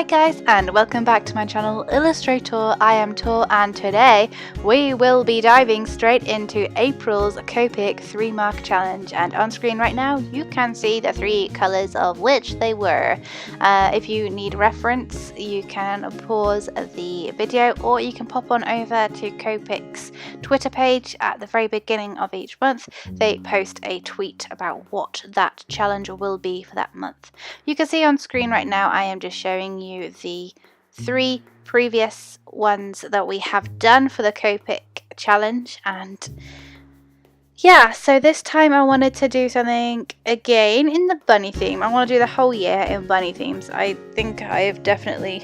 Hi guys, and welcome back to my channel Illustrator. I am Tor, and today we will be diving straight into April's Copic 3-mark challenge, and on screen right now you can see the 3 colours of which they were. If you need reference you can pause the video, or you can pop on over to Copic's Twitter page. At the very beginning of each month they post a tweet about what that challenge will be for that month. You can see on screen right now I am just showing you the 3 previous ones that we have done for the Copic challenge, and yeah, so this time I wanted to do something again in the bunny theme. I want to do the whole year in bunny themes. I have definitely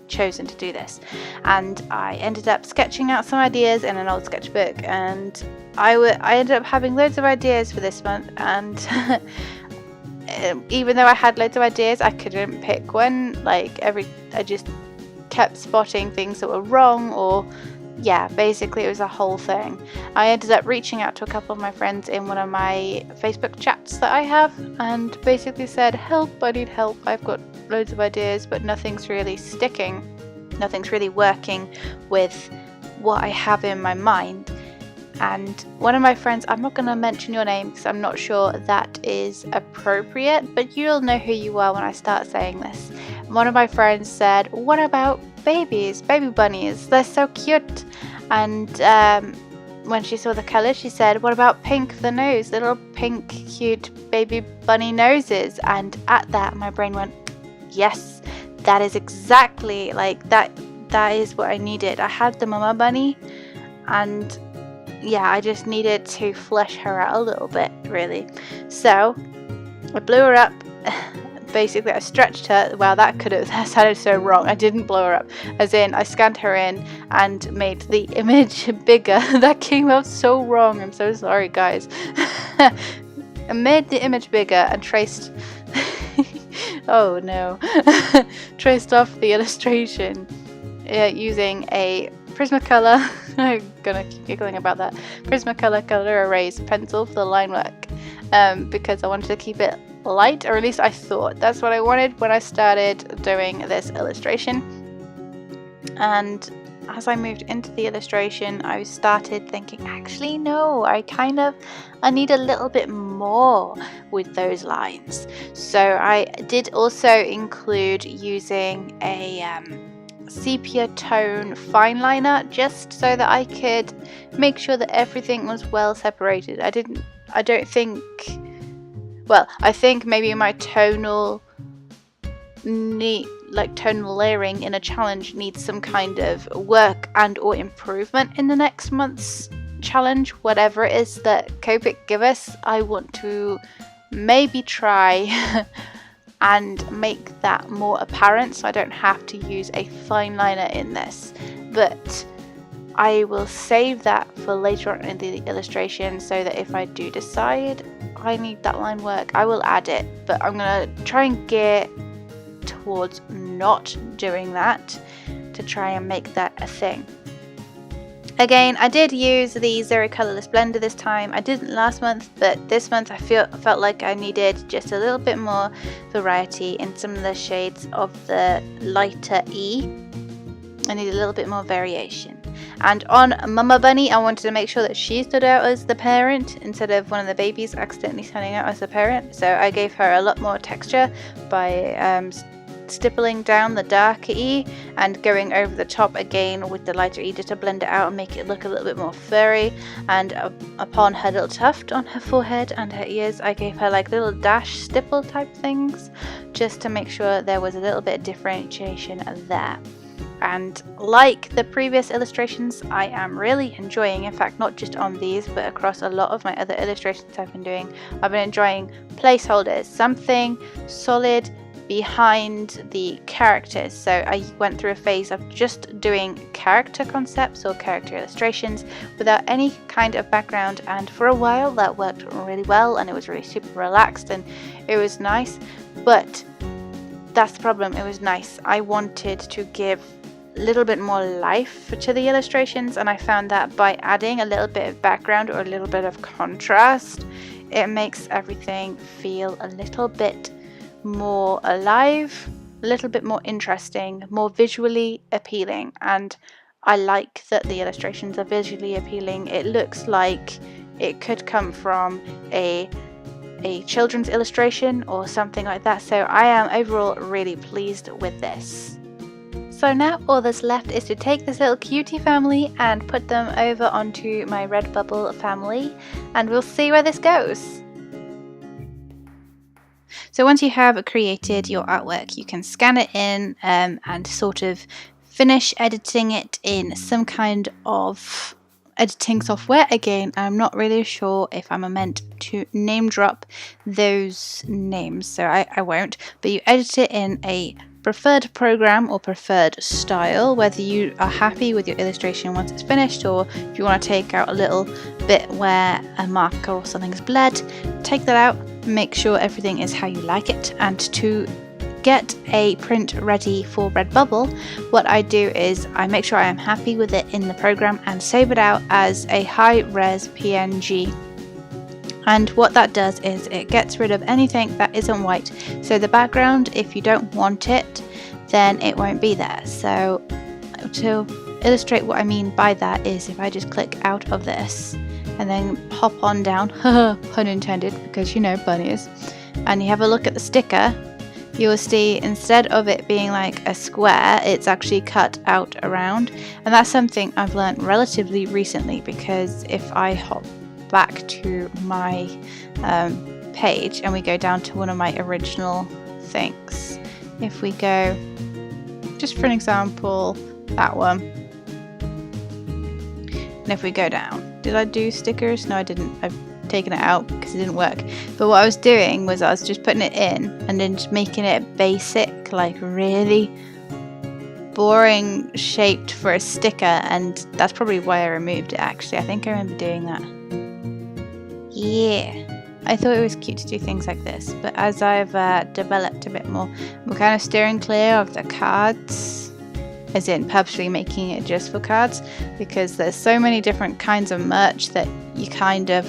chosen to do this, and I ended up sketching out some ideas in an old sketchbook, and I ended up having loads of ideas for this month, and even though I had loads of ideas, I couldn't pick one. I just kept spotting things that were wrong, or yeah, basically it was a whole thing. I ended up reaching out to a couple of my friends in one of my Facebook chats that I have, and basically said, help, I need help, I've got loads of ideas but nothing's really sticking, nothing's really working with what I have in my mind. And one of my friends, I'm not going to mention your name because I'm not sure that is appropriate, but you'll know who you are when I start saying this. One of my friends said, what about baby bunnies? They're so cute. And when she saw the colour, she said, what about pink for the nose? Little pink cute baby bunny noses. And at that my brain went, yes, that is exactly that is what I needed. I had the mama bunny, and yeah, I just needed to flesh her out a little bit, really. So I blew her up. Basically I stretched her. Wow, that sounded so wrong. I didn't blow her up, as in I scanned her in and made the image bigger. That came out so wrong, I'm so sorry guys. I made the image bigger and traced oh no traced off the illustration using a Prismacolor I'm gonna keep giggling about that Prismacolor color erase pencil for the line work, because I wanted to keep it light, or at least I thought that's what I wanted when I started doing this illustration. And as I moved into the illustration I started thinking, actually no, I need a little bit more with those lines. So I did also include using a sepia tone fine liner, just so that I could make sure that everything was well separated. I think maybe my tonal layering in a challenge needs some kind of work and or improvement in the next month's challenge. Whatever it is that Copic give us, I want to maybe try and make that more apparent, so I don't have to use a fine liner in this. But I will save that for later on in the illustration, so that if I do decide I need that line work, I will add it. But I'm gonna try and gear towards not doing that, to try and make that a thing. Again, I did use the Zero Colorless Blender this time. I didn't last month, but this month I felt like I needed just a little bit more variety in some of the shades of the lighter E. I need a little bit more variation. And on Mama Bunny, I wanted to make sure that she stood out as the parent instead of one of the babies accidentally standing out as the parent. So I gave her a lot more texture by stippling down the darker E and going over the top again with the lighter E just to blend it out and make it look a little bit more furry. And upon her little tuft on her forehead and her ears, I gave her little dash stipple type things, just to make sure there was a little bit of differentiation there. And like the previous illustrations, I am really enjoying, in fact not just on these but across a lot of my other illustrations I've been doing, I've been enjoying placeholders, something solid behind the characters. So I went through a phase of just doing character concepts or character illustrations without any kind of background, and for a while that worked really well and it was really super relaxed and it was nice. But that's the problem, it was nice. I wanted to give a little bit more life to the illustrations, and I found that by adding a little bit of background or a little bit of contrast, it makes everything feel a little bit more alive, a little bit more interesting, more visually appealing. And I like that the illustrations are visually appealing. It looks like it could come from a children's illustration or something like that. So I am overall really pleased with this. So now all that's left is to take this little cutie family and put them over onto my Redbubble family, and we'll see where this goes. So once you have created your artwork, you can scan it in and sort of finish editing it in some kind of editing software. Again, I'm not really sure if I'm meant to name drop those names, so I won't, but you edit it in a preferred program or preferred style, whether you are happy with your illustration once it's finished, or if you want to take out a little bit where a marker or something's bled, take that out, make sure everything is how you like it. And to get a print ready for Redbubble, what I do is I make sure I am happy with it in the program and save it out as a high-res PNG. And what that does is it gets rid of anything that isn't white. So the background, if you don't want it, then it won't be there. So to illustrate what I mean by that is if I just click out of this and then hop on down, pun intended, because you know bunnies, and you have a look at the sticker, you will see instead of it being like a square, it's actually cut out around. And that's something I've learned relatively recently, because if I hop back to my page and we go down to one of my original things, if we go, just for an example, that one, and if we go down, did I do stickers? No, I didn't. I've taken it out because it didn't work. But what I was doing was I was just putting it in and then just making it basic, like really boring shaped for a sticker, and that's probably why I removed it actually. I think I remember doing that. Yeah, I thought it was cute to do things like this, but as I've developed a bit more, I'm kind of steering clear of the cards, as in purposely making it just for cards, because there's so many different kinds of merch that you kind of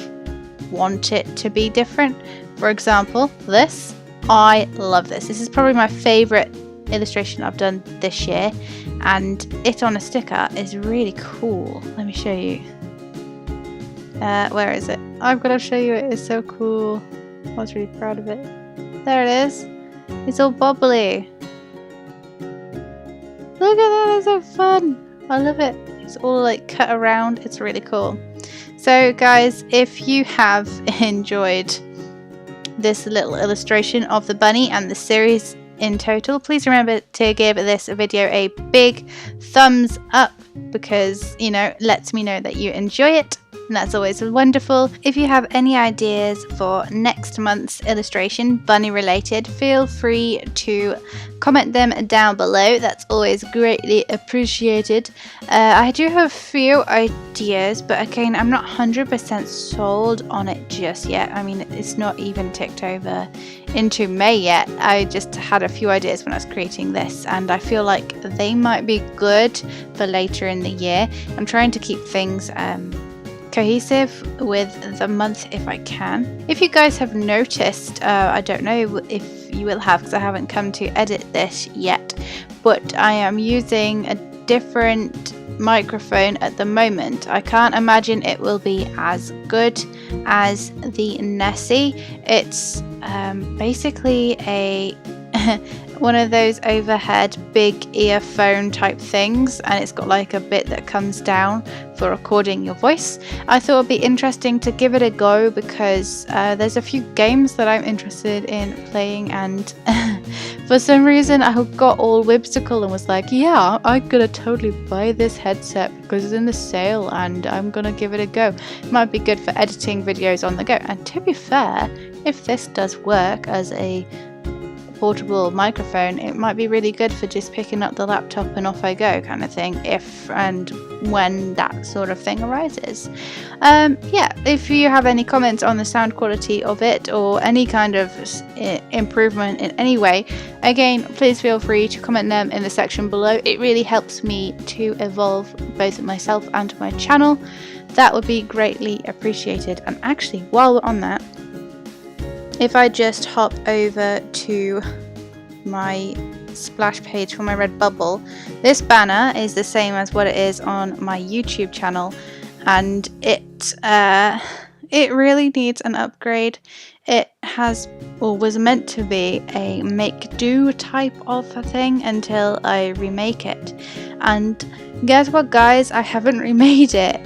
want it to be different. For example, this, I love this. This is probably my favorite illustration I've done this year, and it on a sticker is really cool. Let me show you. Where is it? I've got to show you. It is so cool. I was really proud of it. There it is. It's all bobbly. Look at that, it's so fun. I love it. It's all like cut around. It's really cool. So guys, if you have enjoyed this little illustration of the bunny and the series in total, please remember to give this video a big thumbs up, because, you know, it lets me know that you enjoy it, and that's always wonderful. If you have any ideas for next month's illustration, bunny related, feel free to comment them down below. That's always greatly appreciated. I do have a few ideas, but again, I'm not 100% sold on it just yet. I mean, it's not even ticked over into May yet. I just had a few ideas when I was creating this, and I feel like they might be good for later in the year. I'm trying to keep things cohesive with the month if I can. If you guys have noticed, I don't know if you will have, because I haven't come to edit this yet, but I am using a different microphone at the moment. I can't imagine it will be as good as the Nessie. It's basically a one of those overhead big earphone type things, and it's got like a bit that comes down for recording your voice. I thought it'd be interesting to give it a go, because there's a few games that I'm interested in playing, and for some reason I got all whimsical and was like, yeah, I'm gonna totally buy this headset because it's in the sale and I'm gonna give it a go. It might be good for editing videos on the go. And to be fair, if this does work as a portable microphone, it might be really good for just picking up the laptop and off I go kind of thing, if and when that sort of thing arises. Yeah, if you have any comments on the sound quality of it or any kind of improvement in any way, again, please feel free to comment them in the section below. It really helps me to evolve both myself and my channel. That would be greatly appreciated. And actually, while we're on that, if I just hop over to my splash page for my Redbubble, this banner is the same as what it is on my YouTube channel, and it really needs an upgrade. It has, or was meant to be, a make do type of a thing until I remake it, and guess what, guys, I haven't remade it.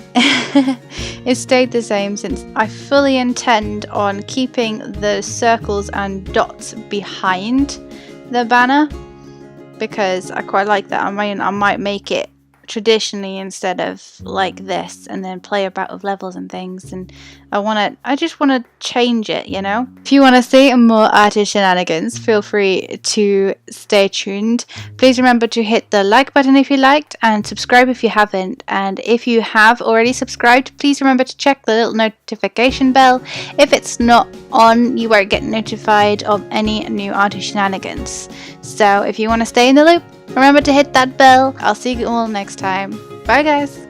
It stayed the same, since I fully intend on keeping the circles and dots behind the banner, because I quite like that. I mean, I might make it traditionally instead of like this, and then play about with levels and things, and I just want to change it, you know. If you want to see more artist shenanigans, feel free to stay tuned. Please remember to hit the like button if you liked, and subscribe if you haven't, and if you have already subscribed, please remember to check the little notification bell. If it's not on, you won't get notified of any new artist shenanigans. So if you want to stay in the loop, remember to hit that bell. I'll see you all next time. Bye, guys.